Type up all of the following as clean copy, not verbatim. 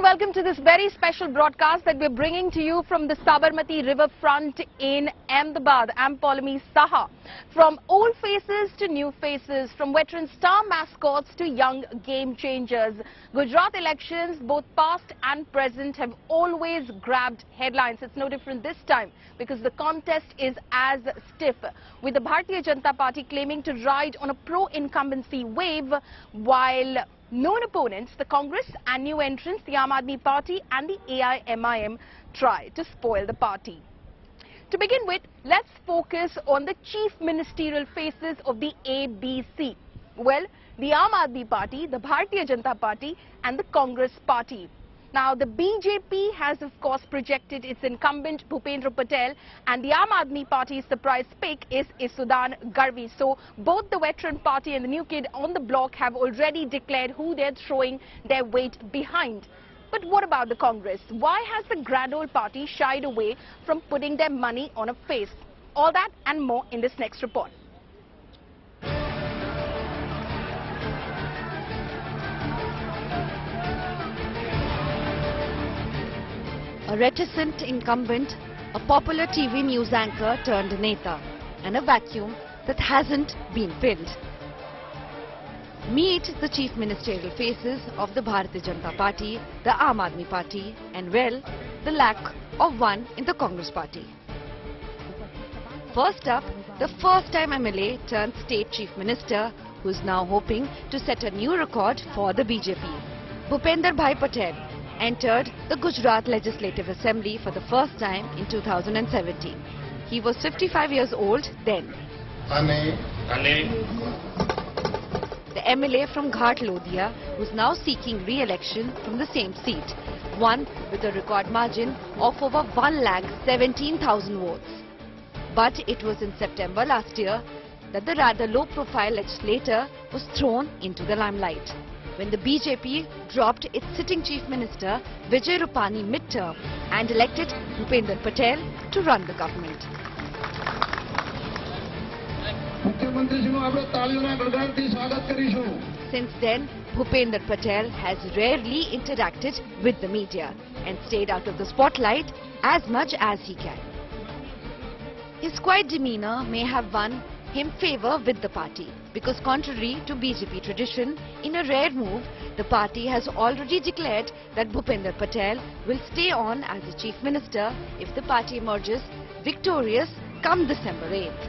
welcome to this very special broadcast that we're bringing to you from the Sabarmati riverfront in Ahmedabad. I'm Paulami Saha. From old faces to new faces, from veteran star mascots to young game changers, Gujarat elections, both past and present, have always grabbed headlines. It's no different this time because the contest is as stiff, with the Bharatiya Janata Party claiming to ride on a pro-incumbency wave, while known opponents, the Congress and new entrants, the Aam Aadmi Party and the AIMIM, try to spoil the party. To begin with, let's focus on the chief ministerial faces of the ABC. Well, the Aam Aadmi Party, the Bharatiya Janata Party and the Congress Party. Now, the BJP has, of course, projected its incumbent Bhupendra Patel, and the Aam Aadmi Party's surprise pick is Isudan Garvi. So, both the veteran party and the new kid on the block have already declared who they're throwing their weight behind. But what about the Congress? Why has the grand old party shied away from putting their money on a face? All that and more in this next report. A reticent incumbent, a popular TV news anchor turned Neta, and a vacuum that hasn't been filled. Meet the chief ministerial faces of the Bharatiya Janata Party, the Aam Aadmi Party, and well, the lack of one in the Congress Party. First up, the first-time MLA turned state chief minister, who is now hoping to set a new record for the BJP. Bhupendra Patel entered the Gujarat Legislative Assembly for the first time in 2017. He was 55 years old then. The MLA from Ghat Lodhia, who is now seeking re-election from the same seat, won with a record margin of over 1,17,000 votes. But it was in September last year that the rather low-profile legislator was thrown into the limelight, when the BJP dropped its sitting chief minister Vijay Rupani mid-term and elected Bhupendra Patel to run the government. Since then, Bhupendra Patel has rarely interacted with the media and stayed out of the spotlight as much as he can. His quiet demeanor may have won him favour with the party, because contrary to BJP tradition, in a rare move, the party has already declared that Bhupendra Patel will stay on as the chief minister if the party emerges victorious come December 8th.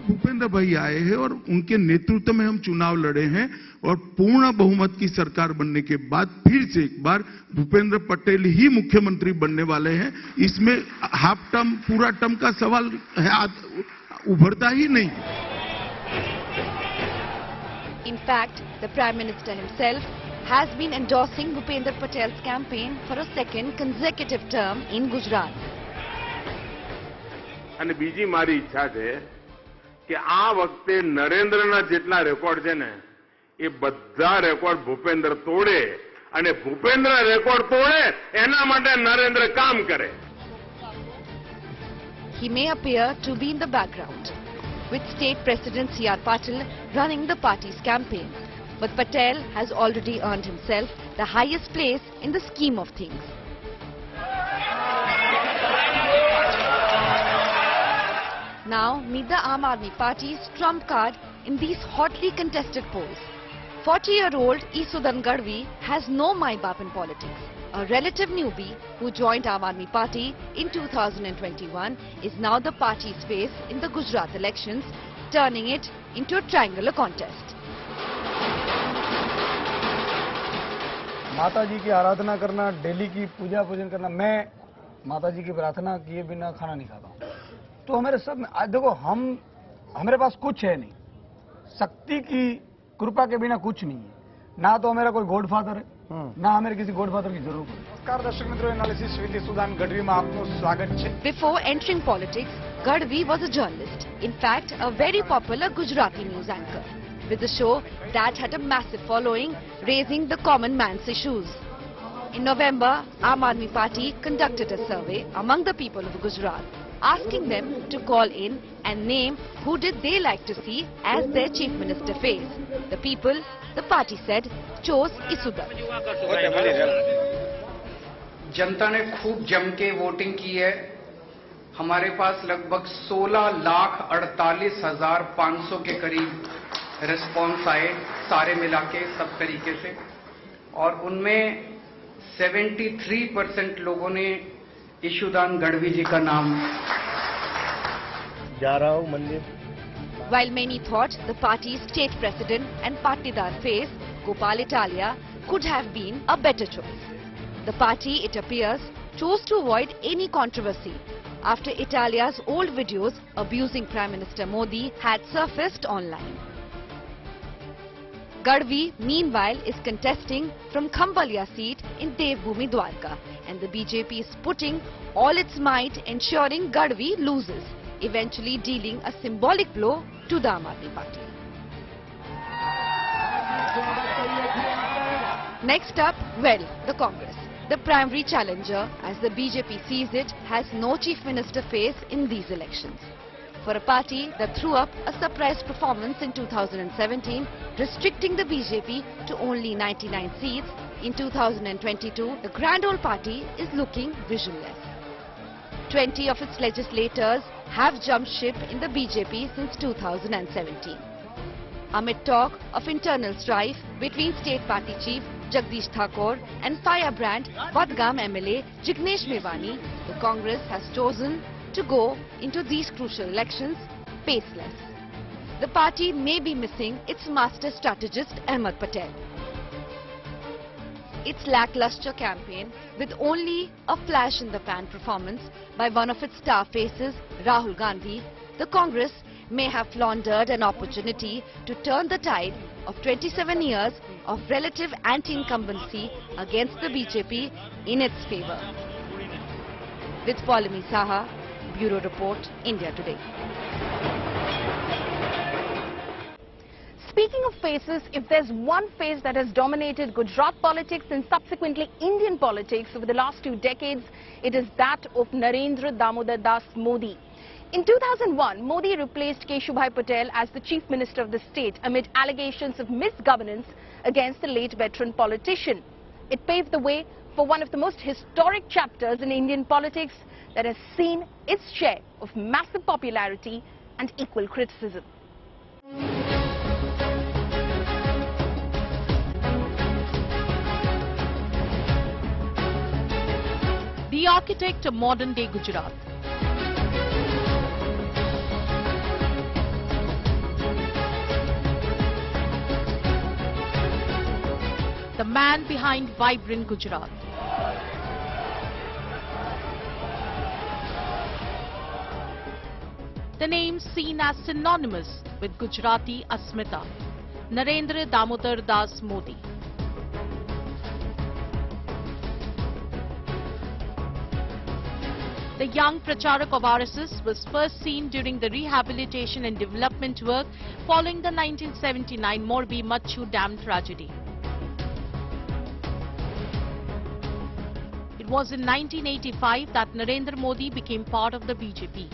Bhupendra भाई आए हैं और उनके नेतृत्व में हम चुनाव लड़े हैं और पूर्ण बहुमत की सरकार बनने के बाद फिर से एक बार भूपेंद्र पटेल ही मुख्यमंत्री बनने वाले हैं. इसमें हाफ टर्म पूरा टर्म का सवाल है, उभरता ही नहीं. In fact, the Prime Minister himself has been endorsing Bhupendra Patel's campaign for a second consecutive term in Gujarat. અને બીજી મારી ઈચ્છા છે કે આ વખતે નરેન્દ્રના જેટલા રેકોર્ડ છે ને એ બધા રેકોર્ડ ભૂપેન્દ્ર તોડે અને ભૂપેન્દ્ર રેકોર્ડ તોડે એના માટે નરેન્દ્ર કામ કરે. He may appear to be in the background, with State President CR Paatil running the party's campaign. But Patel has already earned himself the highest place in the scheme of things. Now meet the Aam Aadmi Party's trump card in these hotly contested polls. 40-year-old Isudan Garvi has no my-baap in politics. A relative newbie who joined Aam Aadmi Party in 2021 is now the party's face in the Gujarat elections, turning it into a triangular contest. माता जी की आराधना करना, daily की पूजा पूजन करना, मैं माता जी की प्रार्थना किए बिना खाना नहीं खाता हूँ. तो हमारे सब में आज देखो, हमारे पास कुछ है नहीं, शक्ति की कृपा के बिना कुछ नहीं है. ना तो मेरा कोई गॉडफादर है, ना हमें किसी गॉडफादर की जरूरत है. नमस्कार दर्शक मित्रों, एनालिसिस विद ईसुदान गढ़वी में आपको स्वागत है. Before entering politics, Garvi was a journalist, in fact a very popular Gujarati news anchor, with a show that had a massive following, raising the common man's issues. In November, Aam Aadmi Party conducted a survey among the people of Gujarat, asking them to call in and name who did they like to see as their chief minister face. The people, the party said, chose Isudan. जनता ने खूब जम के voting की है। हमारे पास लगभग 16,48,500 के करीब रिस्पॉन्स आए, सारे मिला के सब तरीके से, और उनमें 73% लोगों ने ईशुदान गढ़वी जी का नाम। जा रहा हूं मंदिर। While many thought the party's state president and Patidar face, Gopal Italia, could have been a better choice. The party, it appears, chose to avoid any controversy after Italia's old videos abusing Prime Minister Modi had surfaced online. Gadhvi, meanwhile, is contesting from Khambalia seat in Devbhoomi Dwarka, and the BJP is putting all its might ensuring Gadhvi loses, eventually dealing a symbolic blow to the Aam Aadmi Party. Next up, well, the Congress. The primary challenger, as the BJP sees it, has no chief minister face in these elections. For a party that threw up a surprise performance in 2017, restricting the BJP to only 99 seats, in 2022, the grand old party is looking visionless. 20 of its legislators have jumped ship in the BJP since 2017. Amid talk of internal strife between state party chief Jagdish Thakur and firebrand Vadgam MLA Jignesh Mevani, the Congress has chosen to go into these crucial elections paceless. The party may be missing its master strategist Ahmed Patel. Its lackluster campaign, with only a flash-in-the-pan performance by one of its star faces, Rahul Gandhi, the Congress may have floundered an opportunity to turn the tide of 27 years of relative anti-incumbency against the BJP in its favor. With Paulami Saha, Bureau Report, India Today. Speaking of faces, if there's one face that has dominated Gujarat politics and subsequently Indian politics over the last 2 decades, it is that of Narendra Damodar Das Modi. In 2001, Modi replaced Keshubhai Patel as the Chief Minister of the state amid allegations of misgovernance against the late veteran politician. It paved the way for one of the most historic chapters in Indian politics that has seen its share of massive popularity and equal criticism. The architect of modern-day Gujarat. The man behind vibrant Gujarat. The name seen as synonymous with Gujarati Asmita, Narendra Damodar Das Modi. The young Pracharak of RSS was first seen during the rehabilitation and development work following the 1979 Morbi Machu Dam tragedy. It was in 1985 that Narendra Modi became part of the BJP.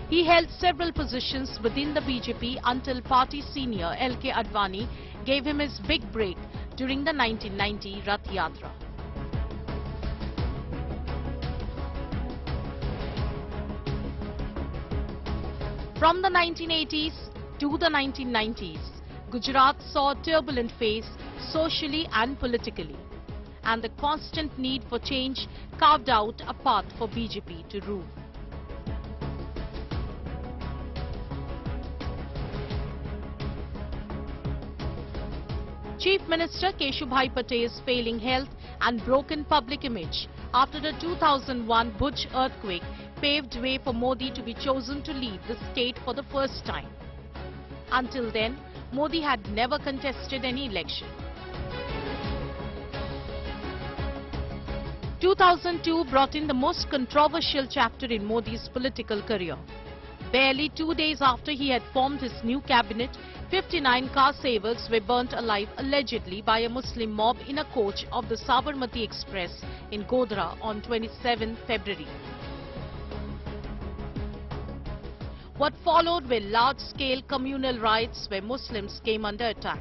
He held several positions within the BJP until party senior LK Advani gave him his big break during the 1990 Rath Yatra. From the 1980s to the 1990s, Gujarat saw a turbulent phase socially and politically, and the constant need for change carved out a path for BJP to rule. Chief Minister Keshubhai Patel's failing health and broken public image after the 2001 Bhuj earthquake paved way for Modi to be chosen to lead the state for the first time. Until then, Modi had never contested any election. 2002 brought in the most controversial chapter in Modi's political career. Barely 2 days after he had formed his new cabinet, 59 car savers were burnt alive allegedly by a Muslim mob in a coach of the Sabarmati Express in Godhra on 27 February. What followed were large-scale communal riots where Muslims came under attack.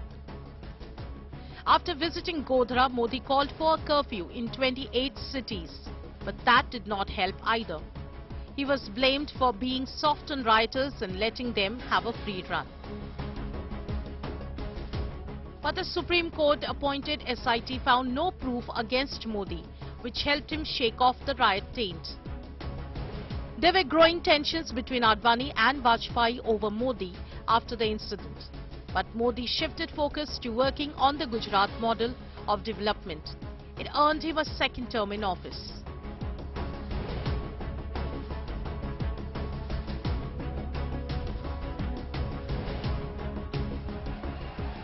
After visiting Godhra, Modi called for a curfew in 28 cities. But that did not help either. He was blamed for being soft on rioters and letting them have a free run. But the Supreme Court appointed SIT found no proof against Modi, which helped him shake off the riot taint. There were growing tensions between Advani and Vajpayee over Modi after the incident. But Modi shifted focus to working on the Gujarat model of development. It earned him a second term in office.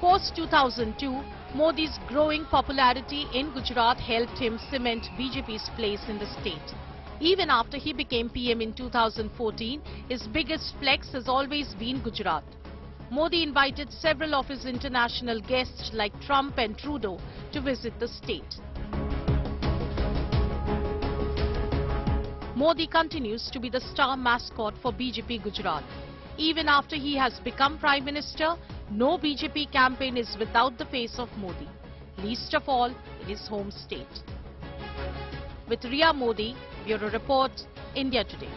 Post-2002, Modi's growing popularity in Gujarat helped him cement BJP's place in the state. Even after he became PM in 2014, his biggest flex has always been Gujarat. Modi invited several of his international guests like Trump and Trudeau to visit the state. Modi continues to be the star mascot for BJP Gujarat. Even after he has become Prime Minister, no BJP campaign is without the face of Modi, least of all in his home state. With Riya Modi, Bureau Report, India Today.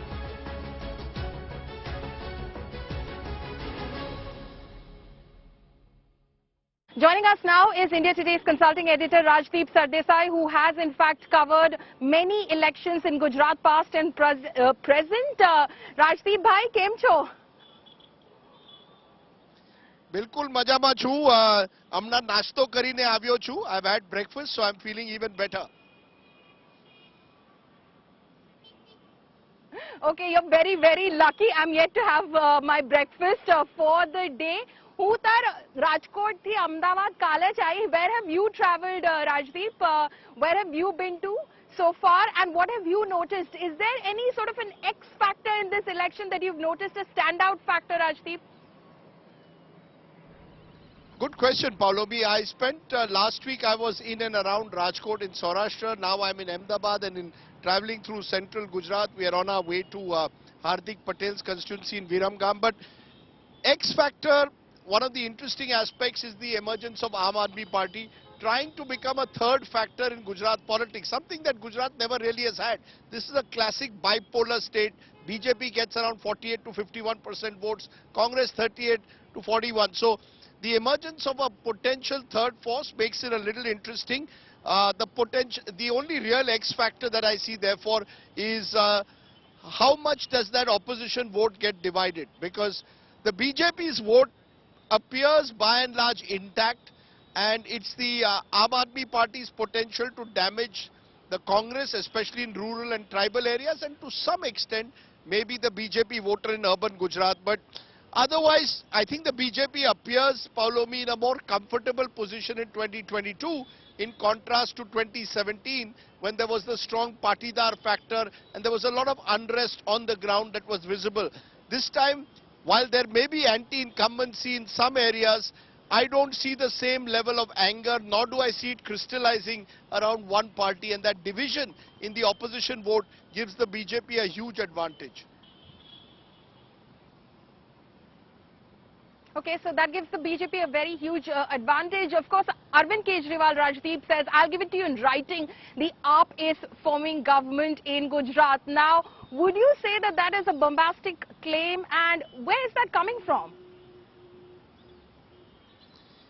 Joining us now is India Today's consulting editor Rajdeep Sardesai, who has in fact covered many elections in Gujarat past and present. Rajdeep bhai, kem cho? બિલકુલ મજામાં છું. હમણાં નાસ્તો કરીને આવ્યો છું. I've had breakfast, so I'm feeling even better. Okay, you're very, very lucky. I'm yet to have my breakfast for the day. હું તાર રાજકોટ થી અમદાવાદ કાલે જ આવી. Where have you travelled, Rajdeep? Where have you been to so far? And what have you noticed? Is there any sort of an X factor in this election that you've noticed, a standout factor, Rajdeep? Good question, Paulomi. I spent last week, I was in and around Rajkot in Saurashtra. Now I'm in Ahmedabad and in travelling through central Gujarat. We are on our way to Hardik Patel's constituency in Viramgam. But X factor, one of the interesting aspects is the emergence of Aam Aadmi Party trying to become a third factor in Gujarat politics, something that Gujarat never really has had. This is a classic bipolar state. BJP gets around 48 to 51% votes, Congress 38 to 41. So the emergence of a potential third force makes it a little interesting. The only real X factor that I see therefore is how much does that opposition vote get divided, because the BJP's vote appears by and large intact, and it's the Aam Aadmi Party's potential to damage the Congress, especially in rural and tribal areas, and to some extent maybe the BJP voter in urban Gujarat. But otherwise, I think the BJP appears, Paulomi, in a more comfortable position in 2022 in contrast to 2017, when there was the strong Patidar factor and there was a lot of unrest on the ground that was visible. This time, while there may be anti-incumbency in some areas, I don't see the same level of anger, nor do I see it crystallizing around one party, and that division in the opposition vote gives the BJP a huge advantage. Okay, so that gives the BJP a very huge advantage. Of course, Arvind Kejriwal, Rajdeep, says, I'll give it to you in writing, the AAP is forming government in Gujarat. Now, would you say that that is a bombastic claim, and where is that coming from?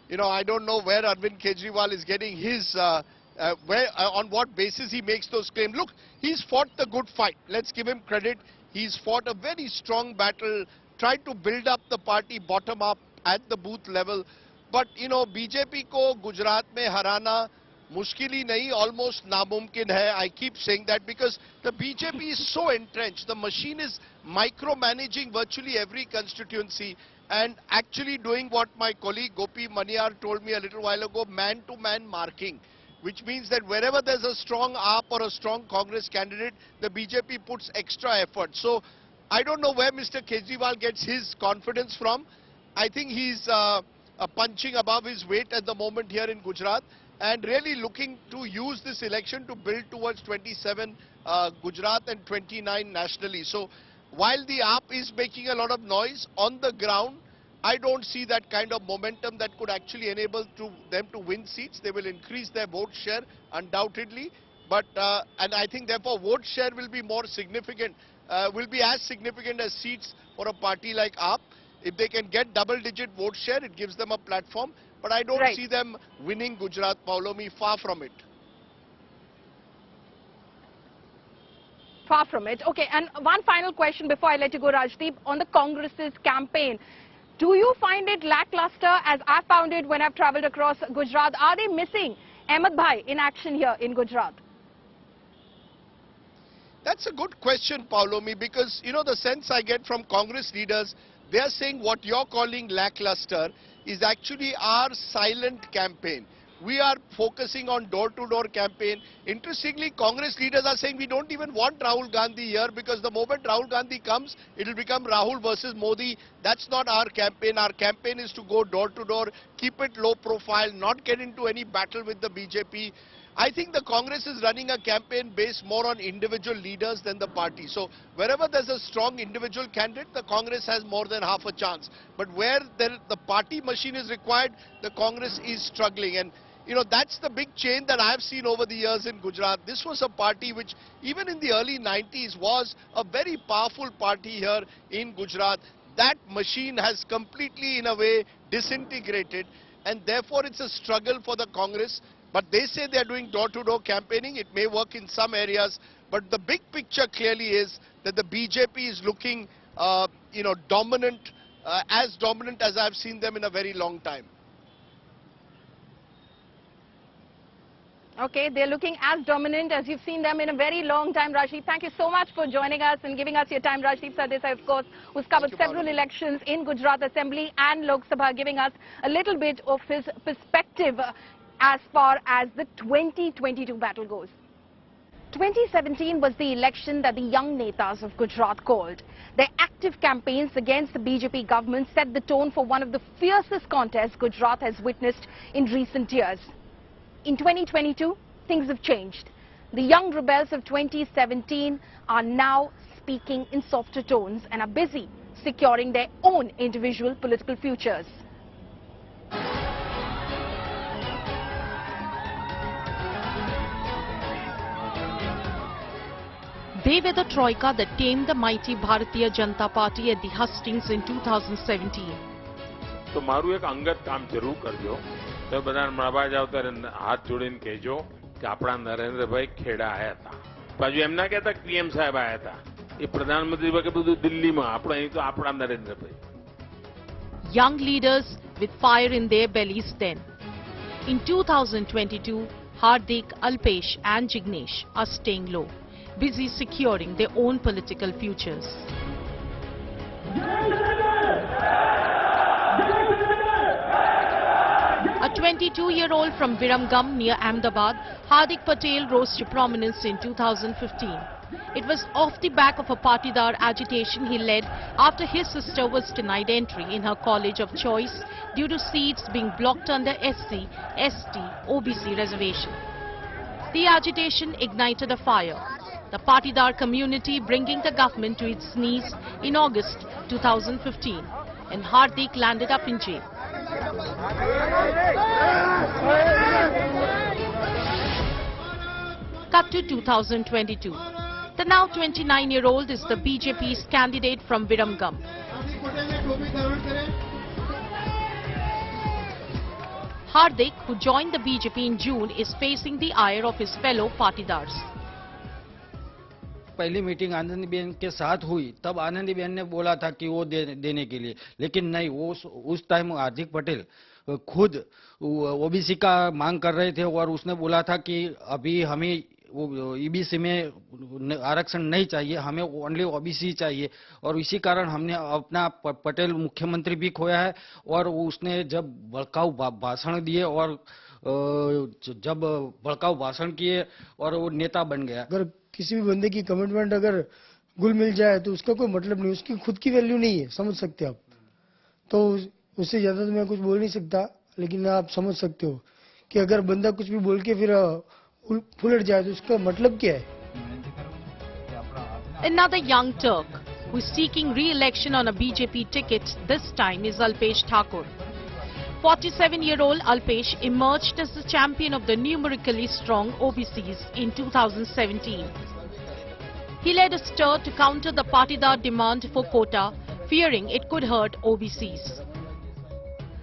You know, I don't know where Arvind Kejriwal is getting his, on what basis he makes those claims. Look, he's fought the good fight. Let's give him credit. He's fought a very strong battle, tried to build up the party bottom up at the booth level. But, you know, BJP ko Gujarat mein harana mushkil hi nahi, almost namumkin hai. I keep saying that because the BJP is so entrenched. The machine is micromanaging virtually every constituency and actually doing what my colleague Gopi Maniyar told me a little while ago, man-to-man marking, which means that wherever there's a strong AAP or a strong Congress candidate, the BJP puts extra effort. So I don't know where Mr. Kejriwal gets his confidence from. I think he's punching above his weight at the moment here in Gujarat and really looking to use this election to build towards 27 Gujarat and 29 nationally. So while the AAP is making a lot of noise on the ground, I don't see that kind of momentum that could actually enable them to win seats. They will increase their vote share undoubtedly, but and I think therefore vote share will be more significant, will be as significant as seats for a party like AAP. If they can get double-digit vote share, it gives them a platform. But I don't see them winning Gujarat, Paulomi, far from it. Far from it. Okay, and one final question before I let you go, Rajdeep, on the Congress's campaign. Do you find it lackluster, as I found it when I've travelled across Gujarat? Are they missing Ahmed Bhai in action here in Gujarat? That's a good question, Paulomi, because, you know, the sense I get from Congress leaders, they are saying what you're calling lackluster is actually our silent campaign. We are focusing on door-to-door campaign. Interestingly, Congress leaders are saying we don't even want Rahul Gandhi here, because the moment Rahul Gandhi comes, it will become Rahul versus Modi. That's not our campaign. Our campaign is to go door-to-door, keep it low profile, not get into any battle with the BJP. I think the Congress is running a campaign based more on individual leaders than the party. So wherever there's a strong individual candidate, the Congress has more than half a chance. But where the party machine is required, the Congress is struggling. And you know, that's the big change that I've seen over the years in Gujarat. This was a party which, even in the early 90s, was a very powerful party here in Gujarat. That machine has completely, in a way, disintegrated. And therefore, it's a struggle for the Congress. But they say they're doing door-to-door campaigning. It may work in some areas. But the big picture clearly is that the BJP is looking, dominant, as dominant as I've seen them in a very long time. Okay, they're looking as dominant as you've seen them in a very long time. Rajdeep, thank you so much for joining us and giving us your time. Rajdeep Sardesai, of course, who's covered several elections in Gujarat Assembly and Lok Sabha, giving us a little bit of his perspective as far as the 2022 battle goes. 2017 was the election that the young netas of Gujarat called. Their active campaigns against the BJP government set the tone for one of the fiercest contests Gujarat has witnessed in recent years. In 2022, things have changed. The young rebels of 2017 are now speaking in softer tones and are busy securing their own individual political futures. They were the troika that tamed the mighty Bharatiya Janata Party at the hustings in 2017. तो मारू एक अंगत काम जरूर करजो तो बधाने મળવા જાવ ત્યારે હાથ જોડીને કહેજો કે આપણા નરેન્દ્રભાઈ ખેડા આયા હતા પાછું એમ ના કહેતા પીએમ સાહેબ આયા હતા એ પ્રધાનમંત્રી વખતે બધું દિલ્હીમાં આપણે અહીં તો આપણા Narendrabhai. Young leaders with fire in their bellies then. In 2022, Hardik, Alpesh and Jignesh are staying low, busy securing their own political futures. A 22-year-old from Viramgam near Ahmedabad, Hardik Patel rose to prominence in 2015. It was off the back of a partidar agitation he led after his sister was denied entry in her college of choice due to seats being blocked under SC, ST, OBC reservation. The agitation ignited a fire, the partidar community bringing the government to its knees in August 2015, and Hardik landed up in jail. Cut to 2022. The now 29-year-old is the BJP's candidate from Viramgam. Hardik, who joined the BJP in June, is facing the ire of his fellow partidars. पहली meeting Anandiben के साथ हुई तब आनंदीबेन ने बोला था कि वो देने के लिए, लेकिन नहीं, वो उस टाइम हार्दिक पटेल खुद ओबीसी का मांग कर रहे थे और उसने बोला था कि अभी हमें ईबीसी में आरक्षण नहीं चाहिए, हमें ओनली ओबीसी चाहिए। और इसी कारण हमने अपना पटेल मुख्यमंत्री भी खोया है। और उसने जब भड़काऊ भाषण दिए और जब भड़काऊ भाषण किए और वो नेता बन गया। अगर किसी भी बंदे की कमिटमेंट अगर गुल मिल जाए तो उसका कोई मतलब नहीं, उसकी खुद की वैल्यू नहीं है, समझ सकते आप। तो उससे ज्यादा तो मैं कुछ बोल नहीं सकता, लेकिन आप समझ सकते हो कि अगर बंदा कुछ भी बोल के फिर फुलट जाए तो उसका मतलब क्या है। Another young Turk, who is seeking re-election on a BJP ticket this time is Alpesh Thakur. 47-year-old Alpesh emerged as the champion of the numerically strong OBCs in 2017. He led a stir to counter the Patidar demand for quota, fearing it could hurt OBCs.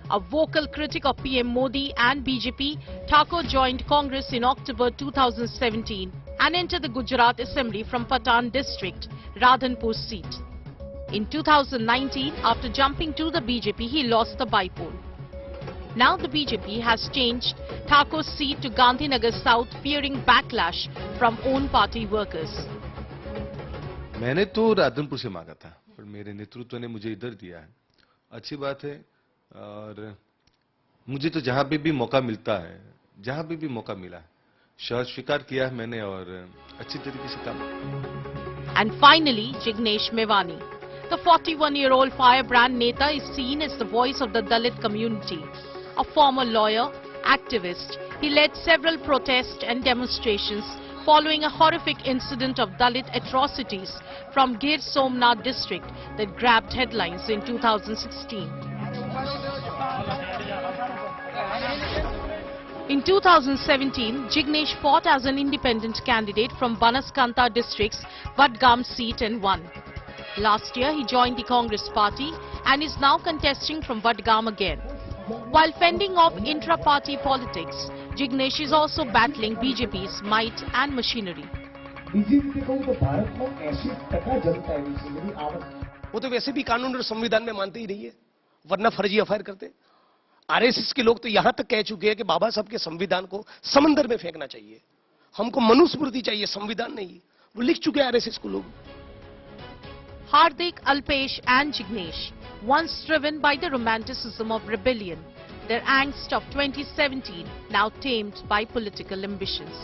A vocal critic of PM Modi and BJP, Thakur joined Congress in October 2017 and entered the Gujarat Assembly from Patan district, Radhanpur seat. In 2019, after jumping to the BJP, he lost the bypoll. Now the BJP has changed Thakur's seat to Gandhinagar South, fearing backlash from own party workers. मैंने तो राधनपुर से मांगा था, पर मेरे नेतृत्व ने मुझे इधर दिया है. अच्छी बात है और मुझे तो जहां पे भी मौका मिलता है, जहां पे भी मौका मिला है, स्वीकार किया है मैंने और अच्छी तरीके से काम. And finally, Jignesh Mevani. The 41-year-old firebrand Neta is seen as the voice of the Dalit community. A former lawyer, activist, he led several protests and demonstrations following a horrific incident of Dalit atrocities from Gir Somnath district that grabbed headlines in 2016. In 2017, Jignesh fought as an independent candidate from Banaskantha district's Vadgam seat and won. Last year, he joined the Congress party and is now contesting from Vadgam again. While fending off intra-party politics, Jignesh is also battling BJP's might and machinery. वो तो वैसे भी कानून और संविधान में मानते ही नहीं है, वरना फर्जी एफआईआर करते. आरएसएस के लोग तो यहां तक कह चुके हैं कि बाबा साहब के संविधान को समंदर में फेंकना चाहिए. हमको मनुस्मृति चाहिए, संविधान नहीं. वो लिख चुके हैं आरएसएस को लोग. Hardik, Alpesh and Jignesh, once driven by the romanticism of rebellion, their angst of 2017 now tamed by political ambitions.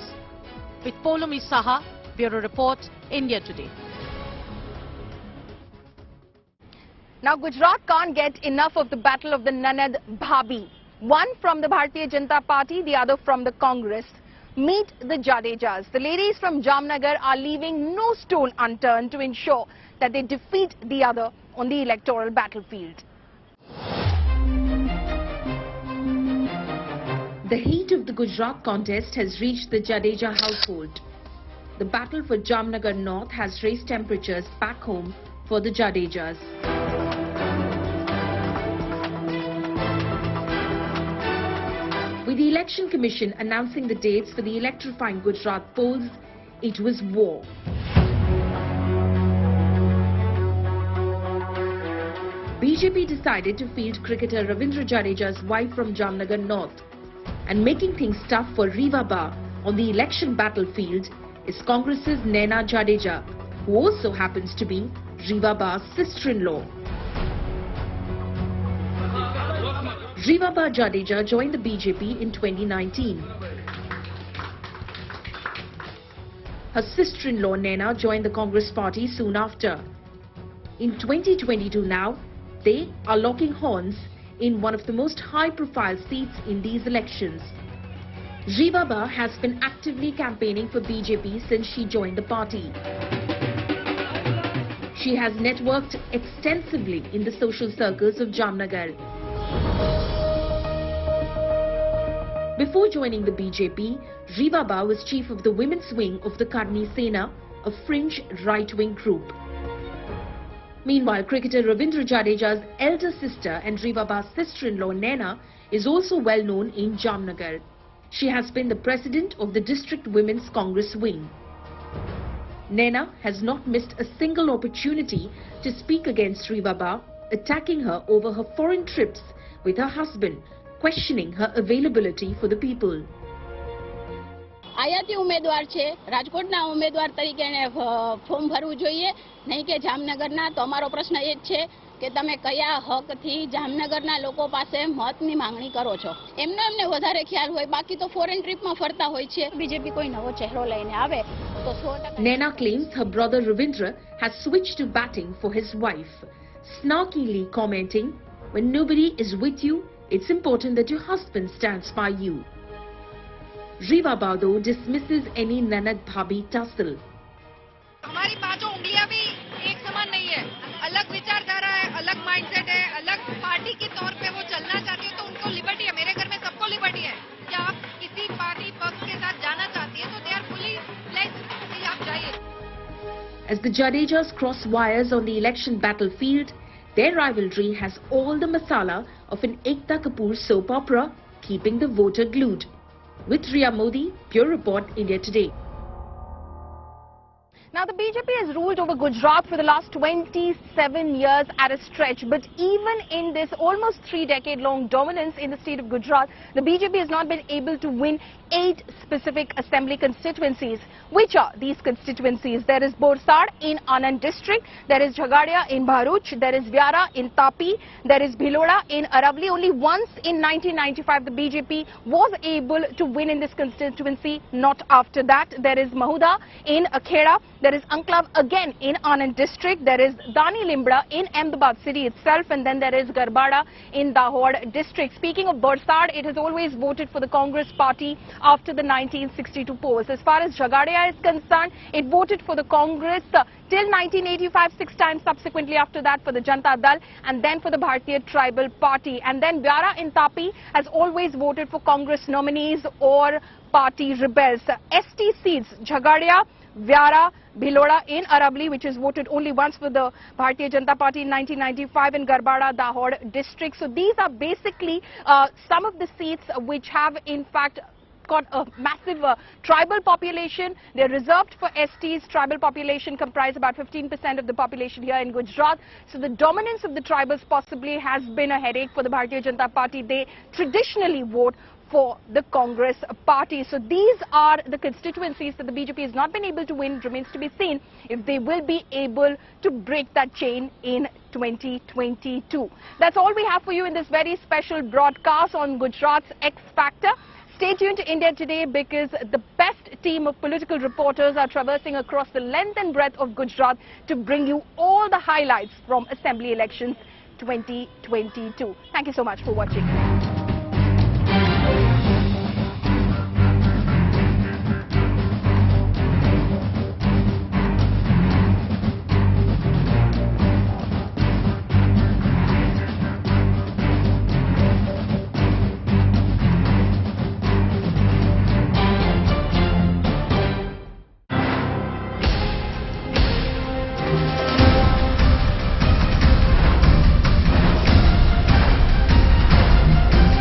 With Polomi Saha, Bureau Report, India Today. Now Gujarat can't get enough of the battle of the Nanad Bhabi. One from the Bharatiya Janata Party, the other from the Congress. Meet the Jadejas. The ladies from Jamnagar are leaving no stone unturned to ensure that they defeat the other on the electoral battlefield. The heat of the Gujarat contest has reached the Jadeja household. The battle for Jamnagar North has raised temperatures back home for the Jadejas. With the Election Commission announcing the dates for the electrifying Gujarat polls, it was war. BJP decided to field cricketer Ravindra Jadeja's wife from Jamnagar North. And making things tough for Riva Ba on the election battlefield is Congress's Naina Jadeja, who also happens to be Riva Ba's sister-in-law. Riva Ba Jadeja joined the BJP in 2019. Her sister-in-law Naina joined the Congress party soon after. In 2022 now, they are locking horns in one of the most high-profile seats in these elections. Riva Ba has been actively campaigning for BJP since she joined the party. She has networked extensively in the social circles of Jamnagar. Before joining the BJP, Riva Ba was chief of the women's wing of the Karni Sena, a fringe right-wing group. Meanwhile, cricketer Ravindra Jadeja's elder sister and Riva Ba's sister-in-law Naina is also well known in Jamnagar. She has been the president of the District Women's Congress wing. Naina has not missed a single opportunity to speak against Riva Ba, attacking her over her foreign trips with her husband, questioning her availability for the people. આયાતી ઉમેદવાર છે રાજકોટના ઉમેદવાર તરીકે એને form ભરવું જોઈએ નહીં કે જામનગરના તો અમારો પ્રશ્ન એ જ છે કે તમે કયા હકથી જામનગરના લોકો પાસે મતની માંગણી કરો છો એમને વધારે ખ્યાલ હોય બાકી તો ફોરેન ટ્રીપમાં ફરતા હોય છે બીજેપી કોઈ નવો ચહેરો લઈને આવે તો 100% Naina claims her brother Ravindra has switched to batting for his wife, snarkily commenting, "When nobody is with you, it's important that your husband stands by you." Riva Ba though dismisses any Nanad Bhabi tussle. हमारी पांचों उंगलियां भी एक समान नहीं है, अलग विचारधारा है, अलग माइंडसेट है, अलग पार्टी के तौर पे वो चलना चाहती है, तो उनको लिबर्टी है। मेरे घर में सबको लिबर्टी है कि आप किसी पार्टी पक्ष के साथ जाना चाहती है तो दे आर फुली फ्लेक्स्ड कि आप जाइए। As the Jadejas cross wires on the election battlefield, their rivalry has all the masala of an Ekta Kapoor soap opera, keeping the voter glued. With Riya Modi, Bureau Report, India Today. Now, the BJP has ruled over Gujarat for the last 27 years at a stretch. But even in this almost 3-decade-long dominance in the state of Gujarat, the BJP has not been able to win 8 specific assembly constituencies. Which are these constituencies? There is Borsad in Anand district, there is Jhagadia in Bharuch, there is Vyara in Tapi, there is Bhiloda in Aravali. Only once in 1995 the BJP was able to win in this constituency, not after that. There is Mahuda in Akheda, there is Anclave again in Anand district, there is Dani Limbda in Ahmedabad city itself, and then there is Garbada in Dahod district. Speaking of Borsad, it has always voted for the Congress party after the 1962 polls. As far as Jhagadia is concerned, it voted for the Congress till 1985, 6 times subsequently after that for the Janata Dal, and then for the Bharatiya Tribal Party. And then Vyara in Tapi has always voted for Congress nominees or party rebels. ST seats, Jhagadia, Vyara, Bhiloda in Aravali, which is voted only once for the Bharatiya Janata Party in 1995, and Garbada, Dahod district. So these are basically some of the seats which have in fact got a massive tribal population. They're reserved for STs. Tribal population comprise about 15% of the population here in Gujarat. So the dominance of the tribals possibly has been a headache for the Bharatiya Janata Party. They traditionally vote for the Congress party. So these are the constituencies that the BJP has not been able to win. It remains to be seen if they will be able to break that chain in 2022. That's all we have for you in this very special broadcast on Gujarat's X Factor. Stay tuned to India Today, because the best team of political reporters are traversing across the length and breadth of Gujarat to bring you all the highlights from Assembly elections 2022. Thank you so much for watching.